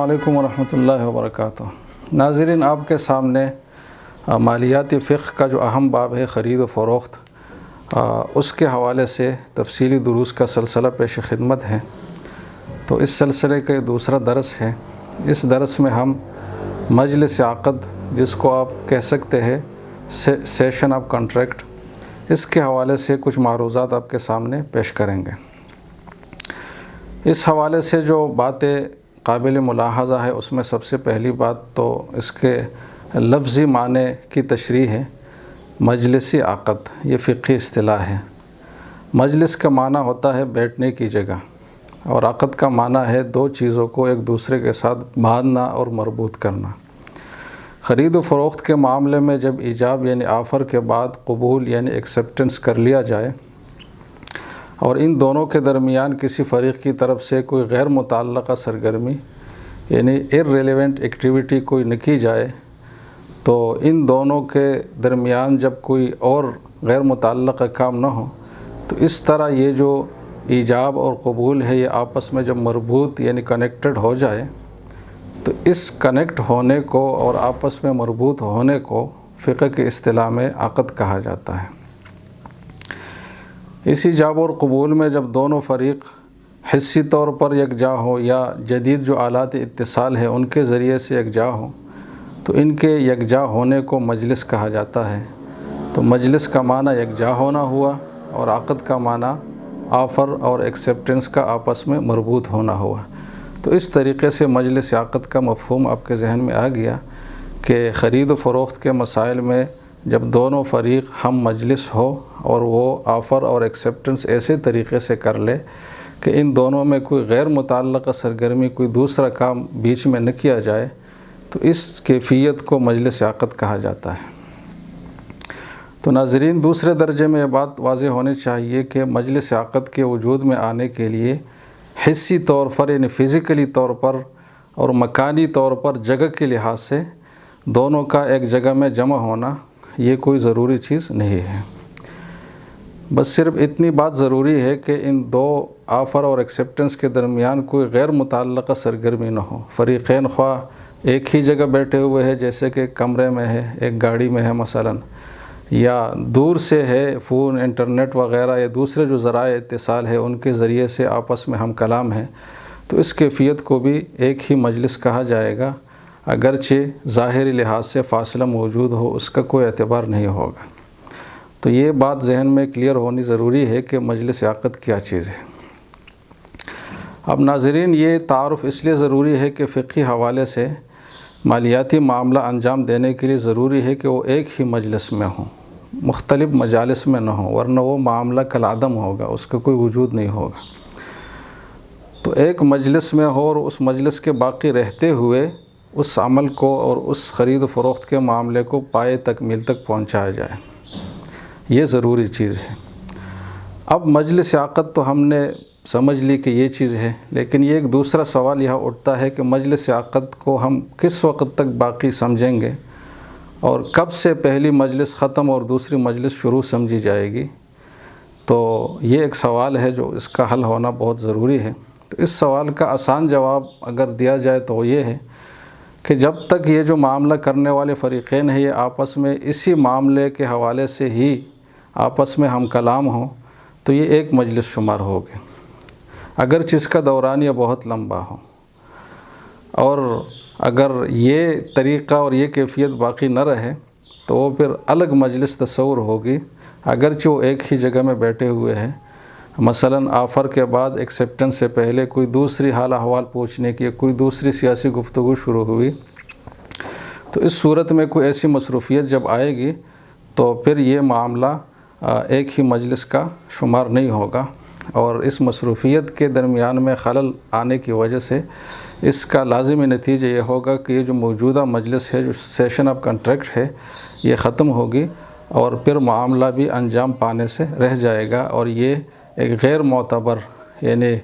علیکم ورحمۃ اللہ وبرکاتہ۔ ناظرین، آپ کے سامنے مالیاتی فقہ کا جو اہم باب ہے خرید و فروخت، اس کے حوالے سے تفصیلی دروس کا سلسلہ پیش خدمت ہے۔ تو اس سلسلے کا دوسرا درس ہے۔ اس درس میں ہم مجلس عقد، جس کو آپ کہہ سکتے ہیں سیشن آف کانٹریکٹ، اس کے حوالے سے کچھ معروضات آپ کے سامنے پیش کریں گے۔ اس حوالے سے جو باتیں قابل ملاحظہ ہے، اس میں سب سے پہلی بات تو اس کے لفظی معنی کی تشریح ہے۔ مجلسی عقد یہ فقہی اصطلاح ہے۔ مجلس کا معنی ہوتا ہے بیٹھنے کی جگہ، اور عقد کا معنی ہے دو چیزوں کو ایک دوسرے کے ساتھ باندھنا اور مربوط کرنا۔ خرید و فروخت کے معاملے میں جب ایجاب یعنی آفر کے بعد قبول یعنی ایکسیپٹنس کر لیا جائے اور ان دونوں کے درمیان کسی فریق کی طرف سے کوئی غیر متعلقہ سرگرمی یعنی irrelevant ایکٹیویٹی کوئی نہ کی جائے، تو ان دونوں کے درمیان جب کوئی اور غیر متعلقہ کام نہ ہو، تو اس طرح یہ جو ایجاب اور قبول ہے یہ آپس میں جب مربوط یعنی کنیکٹڈ ہو جائے، تو اس کنیکٹ ہونے کو اور آپس میں مربوط ہونے کو فقہ کی اصطلاح میں عقد کہا جاتا ہے۔ اس ایجاب اور قبول میں جب دونوں فریق حصی طور پر یکجا ہو یا جدید جو آلات اتصال ہے ان کے ذریعے سے یکجا ہو، تو ان کے یکجا ہونے کو مجلس کہا جاتا ہے۔ تو مجلس کا معنی یکجا ہونا ہوا، اور عقد کا معنی آفر اور ایکسیپٹنس کا آپس میں مربوط ہونا ہوا۔ تو اس طریقے سے مجلس عقد کا مفہوم آپ کے ذہن میں آ گیا کہ خرید و فروخت کے مسائل میں جب دونوں فریق ہم مجلس ہو اور وہ آفر اور ایکسیپٹنس ایسے طریقے سے کر لے کہ ان دونوں میں کوئی غیر متعلقہ سرگرمی، کوئی دوسرا کام بیچ میں نہ کیا جائے، تو اس کیفیت کو مجلس عقد کہا جاتا ہے۔ تو ناظرین، دوسرے درجے میں یہ بات واضح ہونی چاہیے کہ مجلس عقد کے وجود میں آنے کے لیے حصی طور پر یعنی فزیکلی طور پر اور مکانی طور پر جگہ کے لحاظ سے دونوں کا ایک جگہ میں جمع ہونا یہ کوئی ضروری چیز نہیں ہے۔ بس صرف اتنی بات ضروری ہے کہ ان دو آفر اور ایکسیپٹنس کے درمیان کوئی غیر متعلقہ سرگرمی نہ ہو۔ فریقین خواہ ایک ہی جگہ بیٹھے ہوئے ہیں، جیسے کہ کمرے میں ہے، ایک گاڑی میں ہے مثلا، یا دور سے ہے، فون، انٹرنیٹ وغیرہ یا دوسرے جو ذرائع اتصال ہے ان کے ذریعے سے آپس میں ہم کلام ہیں، تو اس کیفیت کو بھی ایک ہی مجلس کہا جائے گا، اگرچہ ظاہری لحاظ سے فاصلہ موجود ہو، اس کا کوئی اعتبار نہیں ہوگا۔ تو یہ بات ذہن میں کلیئر ہونی ضروری ہے کہ مجلس عقد کیا چیز ہے۔ اب ناظرین، یہ تعارف اس لیے ضروری ہے کہ فقہی حوالے سے مالیاتی معاملہ انجام دینے کے لیے ضروری ہے کہ وہ ایک ہی مجلس میں ہوں، مختلف مجالس میں نہ ہوں، ورنہ وہ معاملہ کالعدم ہوگا، اس کا کوئی وجود نہیں ہوگا۔ تو ایک مجلس میں ہو اور اس مجلس کے باقی رہتے ہوئے اس عمل کو اور اس خرید و فروخت کے معاملے کو پائے تکمیل تک پہنچایا جائے، یہ ضروری چیز ہے۔ اب مجلس عقد تو ہم نے سمجھ لی کہ یہ چیز ہے، لیکن یہ ایک دوسرا سوال یہاں اٹھتا ہے کہ مجلس عقد کو ہم کس وقت تک باقی سمجھیں گے اور کب سے پہلی مجلس ختم اور دوسری مجلس شروع سمجھی جائے گی؟ تو یہ ایک سوال ہے جو اس کا حل ہونا بہت ضروری ہے۔ تو اس سوال کا آسان جواب اگر دیا جائے تو یہ ہے کہ جب تک یہ جو معاملہ کرنے والے فریقین ہیں یہ آپس میں اسی معاملے کے حوالے سے ہی آپس میں ہم کلام ہوں، تو یہ ایک مجلس شمار ہوگی، اگرچہ اس کا دورانیہ بہت لمبا ہو۔ اور اگر یہ طریقہ اور یہ کیفیت باقی نہ رہے تو وہ پھر الگ مجلس تصور ہوگی، اگرچہ وہ ایک ہی جگہ میں بیٹھے ہوئے ہیں۔ مثلا آفر کے بعد ایکسیپٹنس سے پہلے کوئی دوسری حال احوال پوچھنے کی، کوئی دوسری سیاسی گفتگو شروع ہوئی، تو اس صورت میں کوئی ایسی مصروفیت جب آئے گی تو پھر یہ معاملہ ایک ہی مجلس کا شمار نہیں ہوگا، اور اس مصروفیت کے درمیان میں خلل آنے کی وجہ سے اس کا لازمی نتیجہ یہ ہوگا کہ یہ جو موجودہ مجلس ہے، جو سیشن آف کانٹریکٹ ہے، یہ ختم ہوگی اور پھر معاملہ بھی انجام پانے سے رہ جائے گا، اور یہ ایک غیر معتبر یعنی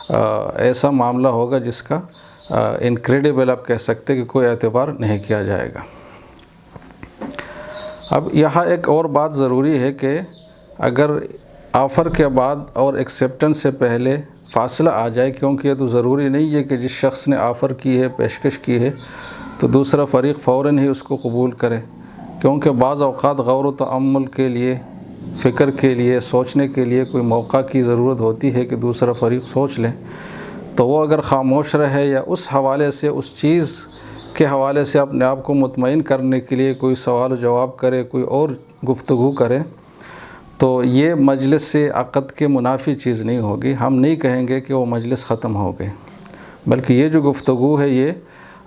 ایسا معاملہ ہوگا جس کا انکریڈیبل آپ کہہ سکتے کہ کوئی اعتبار نہیں کیا جائے گا۔ اب یہاں ایک اور بات ضروری ہے کہ اگر آفر کے بعد اور ایکسیپٹنس سے پہلے فاصلہ آ جائے، کیونکہ یہ تو ضروری نہیں ہے کہ جس شخص نے آفر کی ہے، پیشکش کی ہے، تو دوسرا فریق فوراً ہی اس کو قبول کرے، کیونکہ بعض اوقات غور و تأمل کے لیے، فکر کے لیے، سوچنے کے لیے کوئی موقع کی ضرورت ہوتی ہے کہ دوسرا فریق سوچ لے۔ تو وہ اگر خاموش رہے یا اس حوالے سے، اس چیز کے حوالے سے اپنے آپ کو مطمئن کرنے کے لیے کوئی سوال و جواب کرے، کوئی اور گفتگو کرے، تو یہ مجلس عقد کے منافی چیز نہیں ہوگی۔ ہم نہیں کہیں گے کہ وہ مجلس ختم ہو گئی، بلکہ یہ جو گفتگو ہے یہ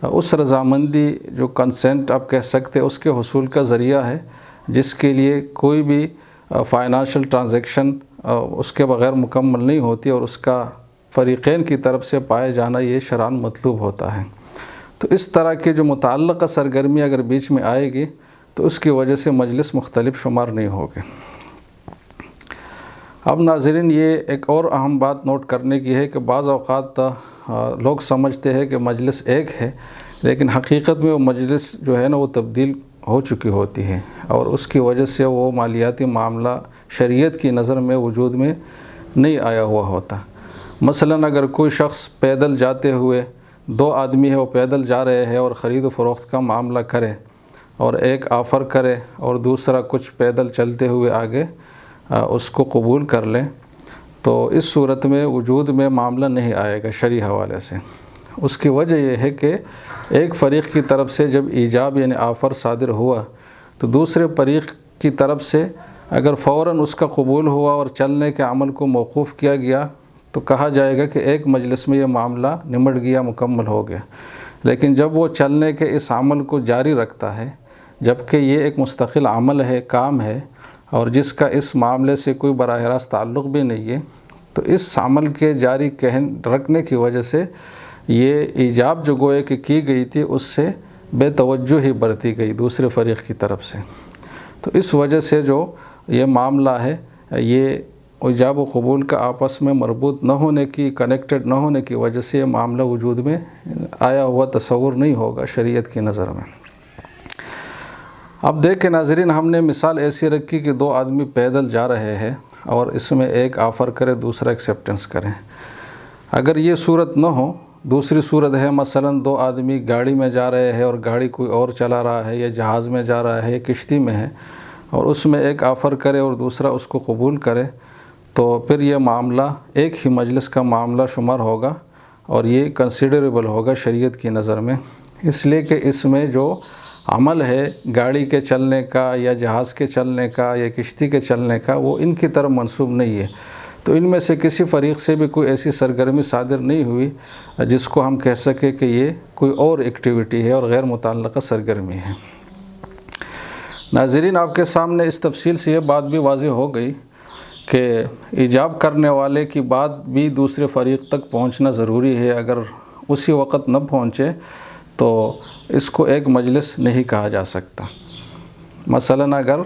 اس رضامندی، جو کنسنٹ آپ کہہ سکتے اس کے حصول کا ذریعہ ہے، جس کے لیے کوئی بھی فائنانشل ٹرانزیکشن اس کے بغیر مکمل نہیں ہوتی، اور اس کا فریقین کی طرف سے پائے جانا یہ شرعاً مطلوب ہوتا ہے۔ تو اس طرح کی جو متعلقہ سرگرمی اگر بیچ میں آئے گی تو اس کی وجہ سے مجلس مختلف شمار نہیں ہوگی۔ اب ناظرین، یہ ایک اور اہم بات نوٹ کرنے کی ہے کہ بعض اوقات لوگ سمجھتے ہیں کہ مجلس ایک ہے، لیکن حقیقت میں وہ مجلس جو ہے نا وہ تبدیل ہو چکی ہوتی ہے، اور اس کی وجہ سے وہ مالیاتی معاملہ شریعت کی نظر میں وجود میں نہیں آیا ہوا ہوتا۔ مثلاً اگر کوئی شخص پیدل جاتے ہوئے، دو آدمی ہے وہ پیدل جا رہے ہیں اور خرید و فروخت کا معاملہ کرے، اور ایک آفر کرے اور دوسرا کچھ پیدل چلتے ہوئے آگے اس کو قبول کر لیں، تو اس صورت میں وجود میں معاملہ نہیں آئے گا شرعی حوالے سے۔ اس کی وجہ یہ ہے کہ ایک فریق کی طرف سے جب ایجاب یعنی آفر صادر ہوا، تو دوسرے فریق کی طرف سے اگر فوراً اس کا قبول ہوا اور چلنے کے عمل کو موقوف کیا گیا تو کہا جائے گا کہ ایک مجلس میں یہ معاملہ نمٹ گیا، مکمل ہو گیا۔ لیکن جب وہ چلنے کے اس عمل کو جاری رکھتا ہے، جبکہ یہ ایک مستقل عمل ہے، کام ہے، اور جس کا اس معاملے سے کوئی براہ راست تعلق بھی نہیں ہے، تو اس عمل کے جاری رکھنے کی وجہ سے یہ ایجاب جو گوئے کہ کی گئی تھی اس سے بے توجہ ہی برتی گئی دوسرے فریق کی طرف سے۔ تو اس وجہ سے جو یہ معاملہ ہے، یہ ایجاب و قبول کا آپس میں مربوط نہ ہونے کی، کنیکٹڈ نہ ہونے کی وجہ سے یہ معاملہ وجود میں آیا ہوا تصور نہیں ہوگا شریعت کی نظر میں۔ اب دیکھیں ناظرین، ہم نے مثال ایسی رکھی کہ دو آدمی پیدل جا رہے ہیں اور اس میں ایک آفر کرے، دوسرا ایکسیپٹنس کرے۔ اگر یہ صورت نہ ہو، دوسری صورت ہے مثلاً دو آدمی گاڑی میں جا رہے ہیں اور گاڑی کوئی اور چلا رہا ہے، یا جہاز میں جا رہا ہے، یا کشتی میں ہے، اور اس میں ایک آفر کرے اور دوسرا اس کو قبول کرے، تو پھر یہ معاملہ ایک ہی مجلس کا معاملہ شمار ہوگا، اور یہ کنسیڈریبل ہوگا شریعت کی نظر میں، اس لیے کہ اس میں جو عمل ہے گاڑی کے چلنے کا، یا جہاز کے چلنے کا، یا کشتی کے چلنے کا، وہ ان کی طرف منسوب نہیں ہے۔ تو ان میں سے کسی فریق سے بھی کوئی ایسی سرگرمی صادر نہیں ہوئی جس کو ہم کہہ سکیں کہ یہ کوئی اور ایکٹیویٹی ہے اور غیر متعلقہ سرگرمی ہے۔ ناظرین، آپ کے سامنے اس تفصیل سے یہ بات بھی واضح ہو گئی کہ ایجاب کرنے والے کی بات بھی دوسرے فریق تک پہنچنا ضروری ہے۔ اگر اسی وقت نہ پہنچے تو اس کو ایک مجلس نہیں کہا جا سکتا۔ مثلاً اگر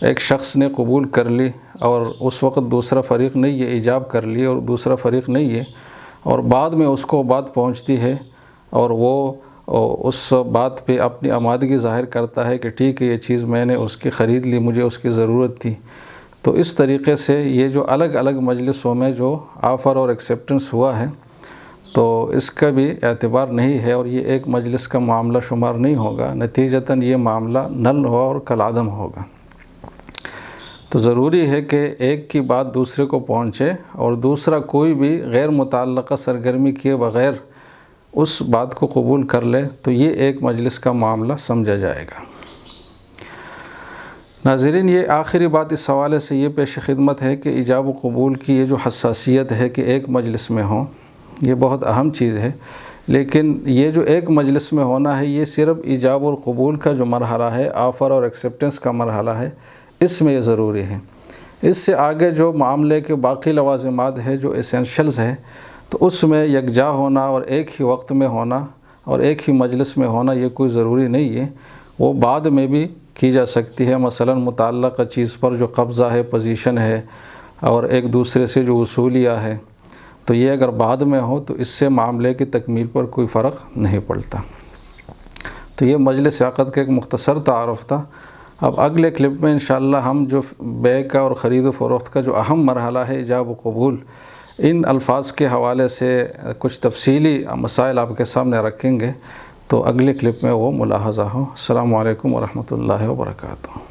ایک شخص نے قبول کر لی اور اس وقت دوسرا فریق نہیں ہے، ایجاب کر لی اور دوسرا فریق نہیں ہے، اور بعد میں اس کو بات پہنچتی ہے اور وہ اس بات پہ اپنی آمادگی ظاہر کرتا ہے کہ ٹھیک ہے، یہ چیز میں نے اس کی خرید لی، مجھے اس کی ضرورت تھی، تو اس طریقے سے یہ جو الگ الگ مجلسوں میں جو آفر اور ایکسیپٹنس ہوا ہے، تو اس کا بھی اعتبار نہیں ہے، اور یہ ایک مجلس کا معاملہ شمار نہیں ہوگا، نتیجتاً یہ معاملہ نل ہوا اور کالعدم ہوگا۔ تو ضروری ہے کہ ایک کی بات دوسرے کو پہنچے اور دوسرا کوئی بھی غیر متعلقہ سرگرمی کیے بغیر اس بات کو قبول کر لے، تو یہ ایک مجلس کا معاملہ سمجھا جائے گا۔ ناظرین، یہ آخری بات اس حوالے سے یہ پیش خدمت ہے کہ ایجاب و قبول کی یہ جو حساسیت ہے کہ ایک مجلس میں ہوں، یہ بہت اہم چیز ہے، لیکن یہ جو ایک مجلس میں ہونا ہے یہ صرف ایجاب اور قبول کا جو مرحلہ ہے، آفر اور ایکسیپٹنس کا مرحلہ ہے، اس میں یہ ضروری ہے۔ اس سے آگے جو معاملے کے باقی لوازمات ہیں، جو ایسینشلز ہیں، تو اس میں یکجا ہونا اور ایک ہی وقت میں ہونا اور ایک ہی مجلس میں ہونا یہ کوئی ضروری نہیں ہے، وہ بعد میں بھی کی جا سکتی ہے۔ مثلاً متعلقہ چیز پر جو قبضہ ہے، پوزیشن ہے، اور ایک دوسرے سے جو وصولیہ ہے، تو یہ اگر بعد میں ہو تو اس سے معاملے کی تکمیل پر کوئی فرق نہیں پڑتا۔ تو یہ مجلس عقد کا ایک مختصر تعارف تھا۔ اب اگلے کلپ میں انشاءاللہ ہم جو بیع کا اور خرید و فروخت کا جو اہم مرحلہ ہے ایجاب و قبول، ان الفاظ کے حوالے سے کچھ تفصیلی مسائل آپ کے سامنے رکھیں گے تو اگلی کلپ میں وہ ملاحظہ ہو۔ السلام علیکم ورحمۃ اللہ وبرکاتہ۔